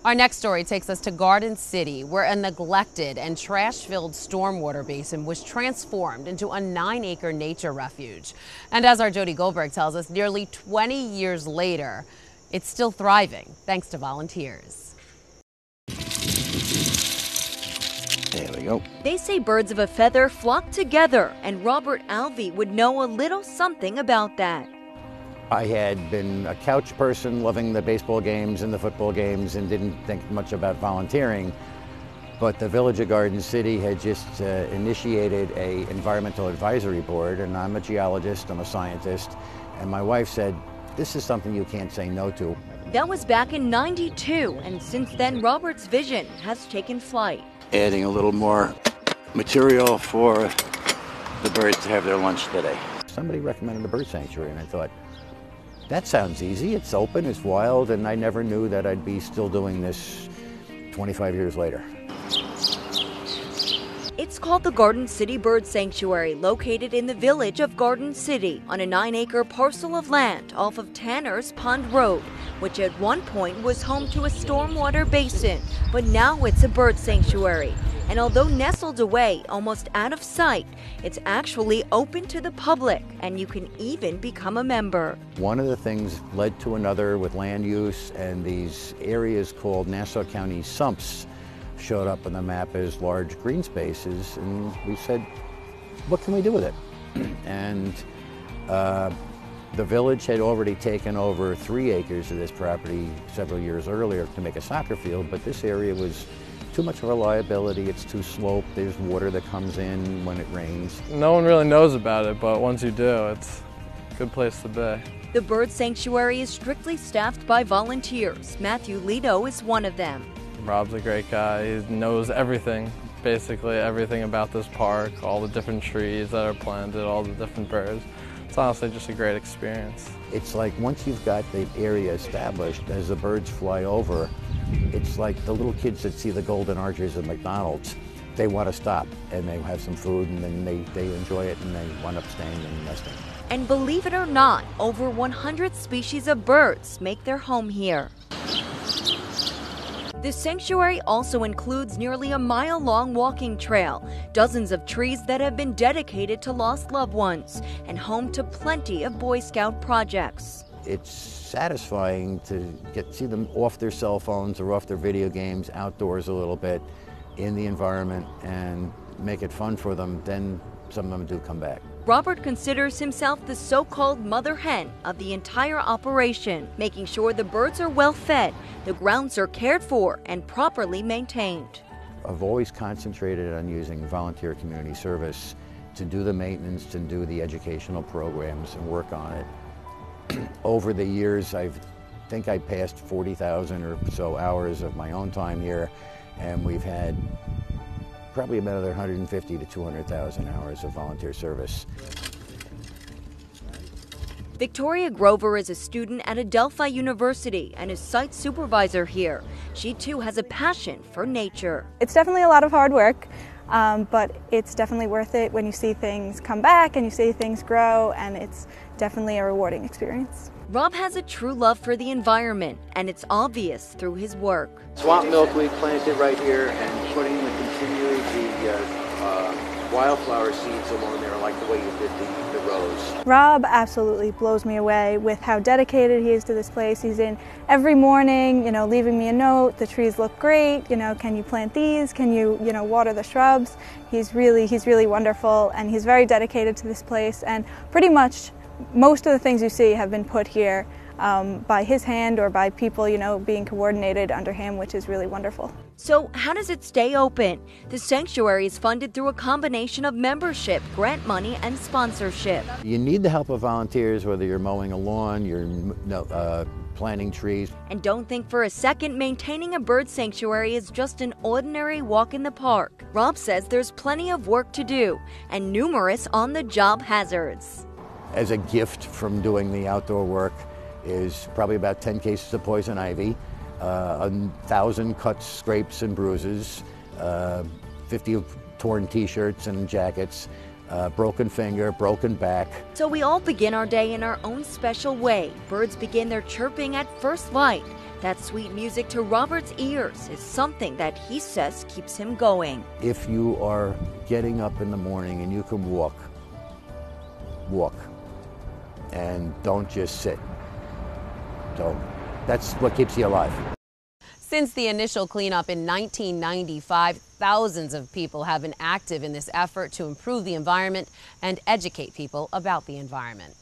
Our next story takes us to Garden City, where a neglected and trash-filled stormwater basin was transformed into a 9-acre nature refuge. And as our Jody Goldberg tells us, nearly 20 years later, it's still thriving thanks to volunteers. There we go. They say birds of a feather flock together, and Robert Alvey would know a little something about that. I had been a couch person, loving the baseball games and the football games, and didn't think much about volunteering. But the Village of Garden City had just initiated an environmental advisory board, and I'm a geologist, I'm a scientist, and my wife said, this is something you can't say no to. That was back in '92, and since then Robert's vision has taken flight. Adding a little more material for the birds to have their lunch today. Somebody recommended a bird sanctuary, and I thought, that sounds easy, it's open, it's wild, and I never knew that I'd be still doing this 25 years later. It's called the Garden City Bird Sanctuary, located in the village of Garden City on a 9-acre parcel of land off of Tanner's Pond Road, which at one point was home to a stormwater basin, but now it's a bird sanctuary. And although nestled away, almost out of sight, it's actually open to the public, and you can even become a member. One of the things led to another with land use, and these areas called Nassau County sumps showed up on the map as large green spaces, and we said, what can we do with it? And the village had already taken over 3 acres of this property several years earlier to make a soccer field, but this area was too much of a liability, it's too sloped, there's water that comes in when it rains. No one really knows about it, but once you do, it's a good place to be. The bird sanctuary is strictly staffed by volunteers. Matthew Lito is one of them. Rob's a great guy. He knows everything, basically everything about this park, all the different trees that are planted, all the different birds. It's honestly just a great experience. It's like once you've got the area established, as the birds fly over, it's like the little kids that see the golden arches at McDonald's. They want to stop and they have some food, and then they enjoy it, and they wind up staying and nesting. And believe it or not, over 100 species of birds make their home here. The sanctuary also includes nearly a mile-long walking trail, dozens of trees that have been dedicated to lost loved ones, and home to plenty of Boy Scout projects. It's satisfying to see them off their cell phones or off their video games, outdoors a little bit, in the environment, and make it fun for them. Then some of them do come back. Robert considers himself the so-called mother hen of the entire operation, making sure the birds are well fed, the grounds are cared for, and properly maintained. I've always concentrated on using volunteer community service to do the maintenance, to do the educational programs and work on it. Over the years, I think I passed 40,000 or so hours of my own time here, and we've had probably another 150 to 200,000 hours of volunteer service. Victoria Grover is a student at Adelphi University and is site supervisor here. She too has a passion for nature. It's definitely a lot of hard work, but it's definitely worth it when you see things come back and you see things grow, and it's definitely a rewarding experience. Rob has a true love for the environment, and it's obvious through his work. Swamp milkweed planted right here, and putting the wildflower seeds along there, like the way you did the rose. Rob absolutely blows me away with how dedicated he is to this place. He's in every morning, leaving me a note. The trees look great. Can you plant these? Can you, water the shrubs? He's really wonderful, and he's very dedicated to this place. And pretty much most of the things you see have been put here by his hand or by people, being coordinated under him, which is really wonderful. So how does it stay open? The sanctuary is funded through a combination of membership, grant money, and sponsorship. You need the help of volunteers, whether you're mowing a lawn, you're planting trees. And don't think for a second maintaining a bird sanctuary is just an ordinary walk in the park. Rob says there's plenty of work to do and numerous on-the-job hazards. As a gift from doing the outdoor work is probably about 10 cases of poison ivy, 1,000 cuts, scrapes, and bruises, 50 torn t-shirts and jackets, broken finger, broken back. So we all begin our day in our own special way. Birds begin their chirping at first light. That sweet music to Robert's ears is something that he says keeps him going. If you are getting up in the morning and you can walk, and don't just sit. That's what keeps you alive. Since the initial cleanup in 1995, thousands of people have been active in this effort to improve the environment and educate people about the environment.